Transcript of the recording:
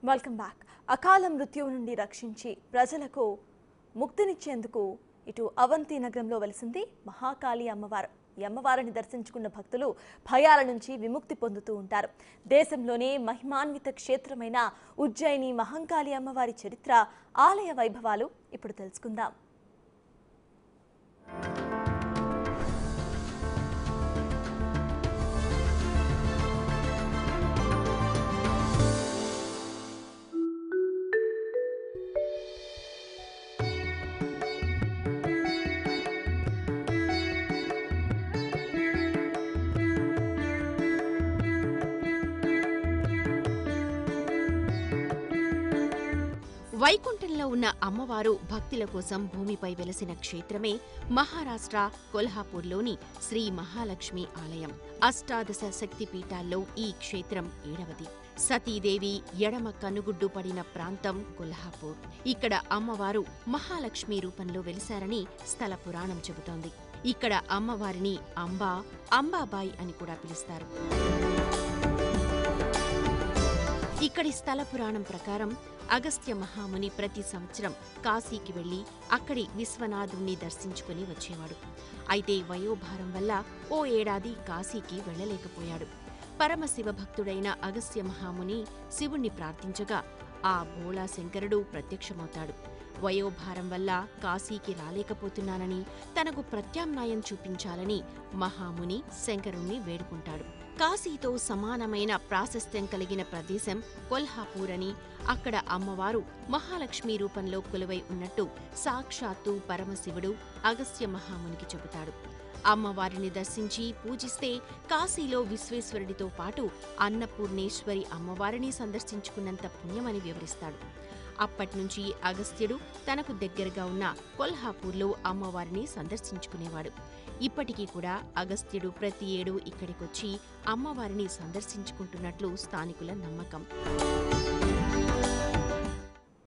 Welcome back. అకాల మృత్యువు నుండి రక్షించి ప్రజలకు ముక్తినిచ్చేందుకు ఇటు అవంతి నగరంలో వెలిసింది మహాకాళి అమ్మవారు. ఈ అమ్మవారిని దర్శించుకున్న భక్తులు భయాల నుంచి విముక్తి పొందుతూ ఉంటారు. దేశంలోనే మహిమాన్విత క్షేత్రమైన ఉజ్జయిని మహంకాళి అమ్మవారి చరిత్ర, ఆలయ వైభవాలు ఇప్పుడు తెలుసుకుందాం. వైకుంఠంలో ఉన్న అమ్మవారు భక్తుల కోసం భూమిపై వెలసిన క్షేత్రమే మహారాష్ట్ర కొల్హాపూర్లోని శ్రీ మహాలక్ష్మి ఆలయం. అష్టాదశ శక్తి పీఠాల్లో ఈ క్షేత్రం 7వది. సతీదేవి ఎడమ కనుగుడ్డు పడిన ప్రాంతం కొల్హాపూర్. ఇక్కడ అమ్మవారు మహాలక్ష్మి రూపంలో వెలిశారని స్థల పురాణం చెబుతోంది. ఇక్కడ అమ్మవారిని అంబాబాయి అని కూడా పిలుస్తారు. ఇక్కడి స్థల పురాణం ప్రకారం అగస్త్య మహాముని ప్రతి సంవత్సరం కాశీకి వెళ్లి అక్కడి విశ్వనాథుణ్ణి దర్శించుకుని వచ్చేవాడు. అయితే వయోభారం వల్ల ఓ ఏడాది కాశీకి వెళ్లలేకపోయాడు. పరమశివ భక్తుడైన అగస్త్య మహాముని శివుణ్ణి ప్రార్థించగా ఆ భోళా శంకరుడు ప్రత్యక్షమవుతాడు. వయోభారం వల్ల కాశీకి రాలేకపోతున్నానని, తనకు ప్రత్యామ్నాయం చూపించాలని మహాముని శంకరుణ్ణి వేడుకుంటాడు. కాశీతో సమానమైన ప్రాశస్త్యం కలిగిన ప్రదేశం కొల్హాపూర్ అని, అక్కడ అమ్మవారు మహాలక్ష్మి రూపంలో కొలువై ఉన్నట్టు సాక్షాత్తు పరమశివుడు అగస్త్య మహామునికి చెబుతాడు. అమ్మవారిని దర్శించి పూజిస్తే కాశీలో విశ్వేశ్వరుడితో పాటు అన్నపూర్ణేశ్వరి అమ్మవారిని సందర్శించుకున్నంత పుణ్యమని వివరిస్తాడు. అప్పట్నుంచి అగస్త్యుడు తనకు దగ్గరగా ఉన్న కొల్హాపూర్లో అమ్మవారిని సందర్శించుకునేవాడు. ఇప్పటికీ కూడా అగస్త్యుడు ప్రతి ఏడూ ఇక్కడికొచ్చి అమ్మవారిని సందర్శించుకుంటున్నట్లు స్థానికుల నమ్మకం.